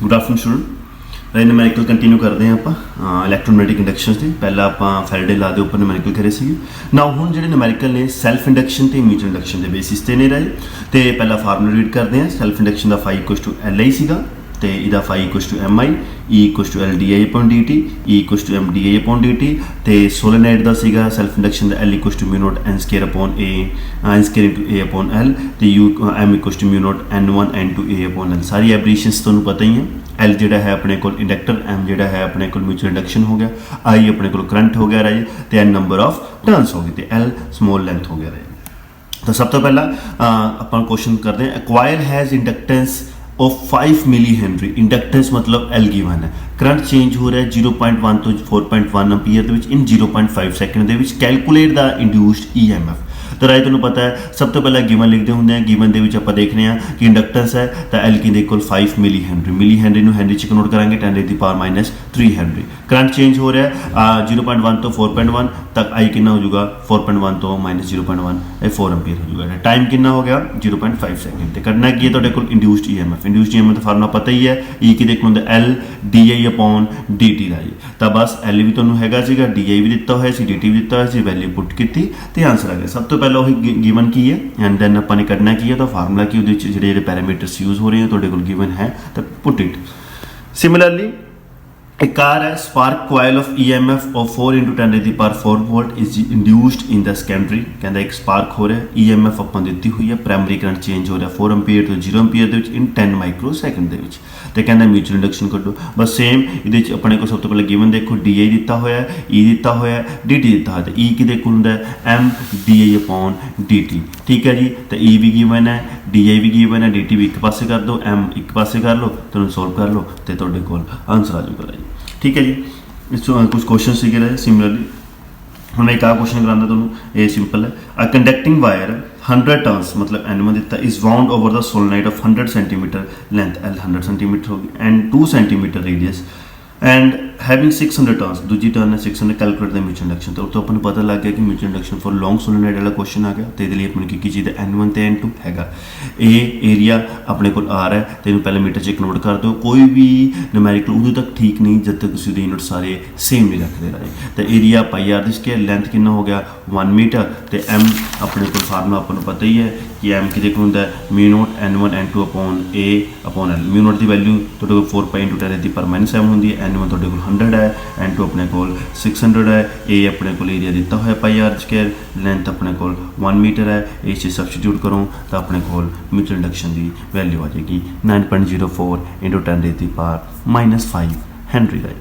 Good afternoon student. Numerical continue करते हैं आप इलैक्ट्रोमैग्नेटिक इंडक्शन से। पहला आप फैराडे ला के उपर न्यूमेरिकल करे सी ना। हुण जिहड़े न्यूमेरिकल ने सैल्फ इंडक्शन ते म्यूचुअल इंडक्शन के बेसिस ते ने रहे। तो पहला फार्मूला रीड करते हैं। सैल्फ इंडक्शन का phi equals to L I सीगा, तो इहदा phi equals to M I, E equals to L D I upon D T, E equals to M D I upon D T. तो solenoid का सीगा self induction का L equals to mu naught N square upon A, N square into a upon l. तो U M equals to mu naught n one n two a upon l. सारी abbreviations तुहानूं पता ही है। L जिहड़ा है अपने को इंडक्टर, एम जिहड़ा है अपने को म्यूचुअल इंडक्शन हो गया, आई अपने को करंट हो गया राजे, तो एन नंबर ऑफ टर्न्स हो गई, तो एल स्मॉल लेंथ हो गया राजे। तो सब तो पहला अपन क्वेश्चन करते हैं। Acquire has inductance of 5 milli henry. Inductance मतलब एल गिवन है। करंट चेंज हो रहा है 0.1 तो 4.1 एम्पीयर इन 0.5 सैकेंड के। Calculate the induced E M F. तो राय तुहानूं पता है सब तो पहला गिवन लिखते होंगे हैं। गिवन के आप देखने कि इंडक्टेंस है तो एल की equal 5 milli henry. Milli henry में हेनरी च कन्वर्ट करेंगे 10⁻³ हेनरी। करंट चेंज हो रहा है 0.1 तो 4.1 तक। आई कितना हो जाएगा 4.1 तो -0.1 4 एम्पीयर हो जाएगा। टाइम कितना हो गया 0.5 सैकेंड। तो करना की है तो induced E M F. Induced E M F का फार्मूला पता ही है। ई की देखो L D I upon D T का जी। तो बस एल भी तुहानूं हैगा सीगा, डी आई भी दिता होया सी, डी टी भी दिता होया सी। वैल्यू पुट की तो आंसर आ गया। सब तो पहले वही गिवन की है एंड दैन अपने कढ़ना की है तो फार्मूला की जो पैरामीटर्स यूज हो रहे हैं तो गिवन है तो पुट इट। सिमिलरली एक कार है, spark coil of E M F of 4 × 10⁻⁴ volt is induced in the secondary. कहता एक स्पार्क हो रहा है, ई एम एफ अपन दी हुई है, प्राइमरी करंट चेंज हो रहा है 4 एम्पीयर तो 0 एम्पीयर इन 10 माइक्रो सैकेंड। तो कहना म्यूचुअल इंडक्शन कड्डो। बस सेम ये अपने को सब तो पहले गिवन देखो डी आई दिता होया, ई दिता होया, डी टी दिता होया। तो ई की देखो होंगे M D I upon D T. ठीक है जी। तो ई भी गिवन है, डी आई भी गिवन है, डी टी भी एक पासे कर दो, एम एक पासे कर लो, तो सॉल्व कर लो तो तुहाडे कोल आंसर आ जाऊगा जी। ठीक है जी। इस कुछ क्वेश्चन सीखे रहे सिमिलरली। हम एक आ क्वेश्चन कराना तुहानूं, ये सिंपल है। अ कंडक्टिंग वायर 100 टर्न्स मतलब N1 दिता is wound over the solenoid of 100 centimetre length, L 100 centimetre होगी and 2 centimetre radius and having 600 turns. दूजी टर्न है 600। Calculate the mutual induction. तो अपन पता लग गया कि mutual induction for long solenoid वाला क्वेश्चन आ गया। तो ये अपने की चीज़ N1 तो N2 हैगा। ये एरिया अपने को आ रहा है तो इन्हें पहले मीटर च कन्वर्ट कर दो। कोई भी न्यूमेरिकल उदों तक ठीक नहीं जब तक उसी यूनिट सारे सेम नहीं रखते रहे। तो area pi r the square, length कितना हो गया 1 मीटर। तो एम अपने को फार्मूला अपन पता ही है कि एम कि देखो होंगे mu naught N1 N2 upon A upon L. Mu naught की वैल्यू तो 4 पाई × 10⁻⁷ होंगी है। N1 तो 100 है, N2 अपने को 600 है, ए अपने को एरिया दिता हुआ पाई आर स्केयर, लेंथ अपने को 1 मीटर है। ये चीज़ सब्सटीट्यूट करो तो अपने को म्यूचुअल इंडक्शन की वैल्यू आ जाएगी 9.04 × 10⁻⁵ हेनरी का।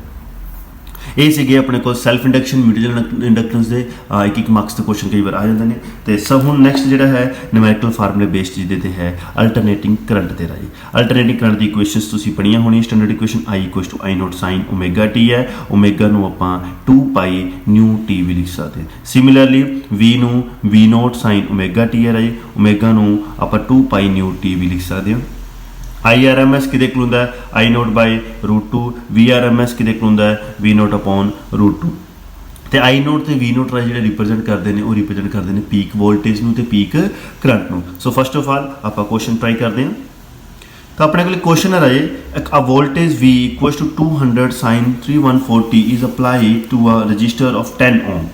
ये सीगे अपने को सैल्फ इंडक्शन म्यूचुअल इंडक्टेंस के एक मार्क्स के क्वेश्चन कई बार आ जाते हैं। तो सब हूँ नैक्सट जो है न्यूमेरिकल फार्मूले बेस्ड जिहदे है अल्टरनेटिंग करंट के राही। अल्टरनेटिंग करंट की इक्वेशनस तुसीं पढ़ियां होनी। Standard equation I equals to I naught sine omega t है। ओमेगा नूं आपां 2 पाई न्यू टी भी लिख सकते हैं। सिमिलरली वी नूं V naught sine omega t है राही। ओमेगा नूं आपां 2 पाई न्यू टी भी लिख सकते हैं। आई आर एम एस कि होंगे I naught by √2। V R M S कि होंगे वी नोट अपॉन √2। तो आई नोट तो वी नोट जो रिप्रजेंट करते हैं वो रिप्रजेंट करते हैं पीक वोल्टेज में पीक करंट में। सो फस्ट ऑफ ऑल आप क्वेश्चन ट्राई करते हैं। तो अपने को क्वेश्चन है राजे a voltage V equals to 200 sin 314t is applied to a resistor of 10 ohm.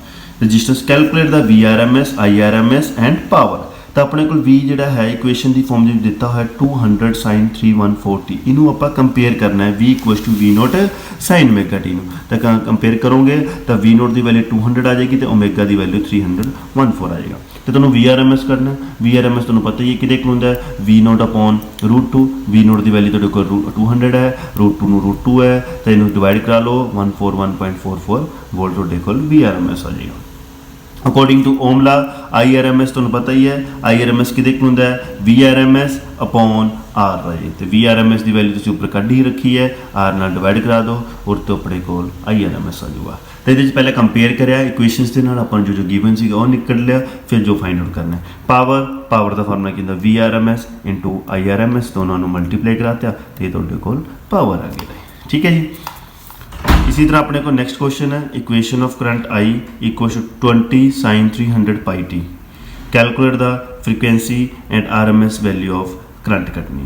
Registers calculate the VRMS IRMS and power. तो अपने को V जोड़ा है इक्वेशन की फॉर्म जो दिता है 200 sin 314t। इनू आप कंपेयर करना है V equals to V naught sine omega t. तो कंपेयर करोगे तो वी नोट की वैल्यू 200 आ जाएगी तो ओमेगा की वैल्यू 314 आ जाएगा। तो तुहानूं VRMS करना है। VRMS तुहानूं पता ही है कि होंगे V naught upon √2। V naught की वैल्यू तुहाडे कोल 200 है, √2 नूं √2 है तो इन्हूं डिवाइड करा लो 141.44 वोल्ट तुहाडे कोल VRMS आ जाएगा। According to Ohm law IRMS तुहानूं पता ही है IRMS कि होंगे VRMS अपॉन आर राइट। तो VRMS की वैल्यू तुसीं उपर कढ़ ही रखी है, आर नाल डिवाइड करा दो और तो अपने कोल IRMS आ जाऊगा। तो ये पहले कंपेयर कराया इक्वेशनस के नाल अपन जो गिवन सी वो निकल लिया। फिर जो फाइंड आउट करना है पावर का फार्मूला कि VRMS × IRMS दोनों मल्टीप्लाई कराता तो ये तुहाडे कोल पावर आ गया। ठीक है जी। इसी तरह अपने को नेक्स्ट क्वेश्चन है equation of current I equals to 20 sin 300 pi t। Calculate the frequency and RMS value of current कटनी।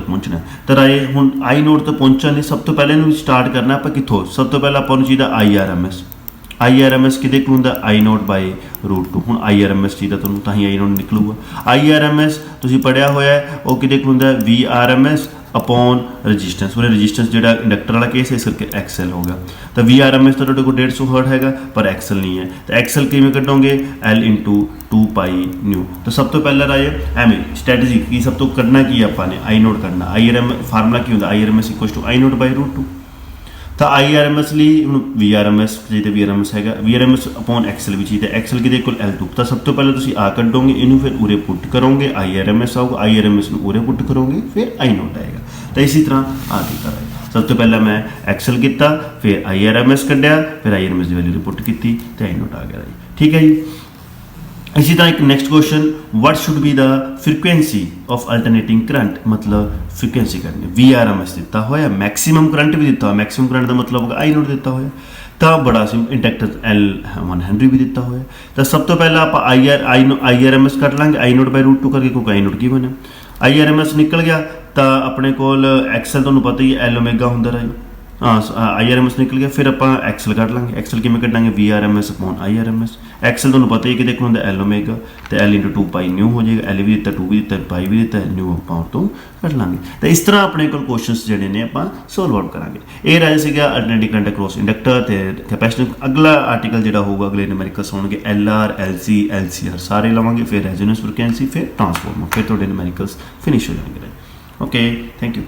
तक पहुँचना है। तो राय हुण आई नोड तक पहुँचण लई सब तो पहले इहनूं स्टार्ट करना आपां कित्थों? सब तो पहले आपां नूं चाहीदा IRMS। IRMS किहदे कोल हुंदा? आई नोट बाय √2। हुण IRMS चाहीदा तुहानूं, तां ही आई नोट निकलूगा। IRMS तुसीं पढ़िया होया है, वो किहदे कोल हुंदा? VRMS upon resistance. उरे रजिस्टेंस जिहड़ा इंडक्टर वाला केस है, इस करके XL हो गया। तो VRMS तो तुहाडे कोल 150 हर्ट हैगा, पर XL नहीं है। तो XL किवें कढोगे? L × 2π/ν। तो सब तो पहला राय एवें स्ट्रैटेजी की सब तो कढना की आपां ने आई नोट कढना। IRMS फार्मूला की हुंदा? IRMS = आई नोट बाय √2। तो IRMS ਲਈ ਹੁਣ VRMS ਜਿਹਦੇ VRMS ਹੈਗਾ, VRMS अपॉन XL ਵੀ ਚਾਹੀਦਾ। XL ਕਿਹਦੇ ਕੋਲ? L2। ਤਾਂ ਸਭ ਤੋਂ ਪਹਿਲਾਂ ਤੁਸੀਂ ਆ ਕੱਢੋਗੇ, ਇਹਨੂੰ ਫਿਰ ਉਰੇ ਪੁੱਟ ਕਰੋਗੇ, IRMS ਆਊਗਾ, IRMS ਨੂੰ ਉਰੇ ਪੁੱਟ ਕਰੋਗੇ, ਫਿਰ I ਨੋਟ ਆਏਗਾ। ਤਾਂ ਇਸੇ ਤਰ੍ਹਾਂ ਆ ਕੀਤਾ ਰਹੇਗਾ। ਸਭ ਤੋਂ ਪਹਿਲਾਂ ਮੈਂ XL ਕੀਤਾ, ਫਿਰ IRMS ਕੱਢਿਆ, ਫਿਰ IRMS ਦੀ ਵੈਲਿਊ ਰਿਪੋਰਟ ਕੀਤੀ, ਤੇ I ਨੋਟ ਆ ਗਿਆ ਜੀ। ਠੀਕ ਹੈ ਜੀ। इसी तरह एक next question, what should be the frequency of alternating current? मतलब फ्रीक्वेंसी करनी। VRMS दिता होया, मैक्सिमम करंट भी दिता हो, मैक्सिमम करंट का मतलब होगा आई नोट दिता होया। तो बड़ा सिम इंडक्टर L1 हेनरी भी दिता होया। तो सब तो पहला आप IRMS कर लाँगे, आई नोट बाय √2 करके, क्योंकि आई नोट की बने IRMS निकल गया। तो अपने को XL तुहानूं पता ही L ओमेगा हुंदा रही। IRMS निकल गया, फिर आप XL कढ लाँगे। XL किवें कढांगे? VRMS upon IRMS। XL तुहानूं पता ही किहदे कोल हुंदा? L omega. तो L × 2π/ν हो जाएगा। L भी दिता, 2 भी दिता, π भी दिता, ν ਆਪਾਂ ਤੋਂ ਕੱਢ ਲਾਂਗੇ। तो इस तरह अपने कोल क्वेश्चनस ਜਿਹੜੇ ਨੇ ਆਪਾਂ ਸੋਲਵ ਆਊਟ ਕਰਾਂਗੇ। ਇਹ ਰਾਜ ਸੀਗਾ ਅਲਟਰਨੇਟਿਵ ਕਰੰਟ ਅਕ੍ਰੋਸ ਇੰਡਕਟਰ ਤੇ ਕੈਪੈਸਿਟੈਂਸ। ਅਗਲਾ ਆਰਟੀਕਲ ਜਿਹੜਾ ਹੋਊਗਾ, ਅਗਲੇ ਨਿਊਮੈਰੀਕਲਸ ਹੋਣਗੇ LR, LC, LCR ਸਾਰੇ ਲਵਾਂਗੇ, ਫਿਰ ਰੈਜ਼ੋਨੈਂਸ ਫ੍ਰੀਕੁਐਂਸੀ, ਫਿਰ ਟਰਾਂਸਫਾਰਮਰ, ਫਿਰ ਤੁਹਾਡੇ ਨਿਊਮੈਰੀਕਲਸ ਫਿਨਿਸ਼ ਹੋ ਜਾਣਗੇ। Okay, thank you.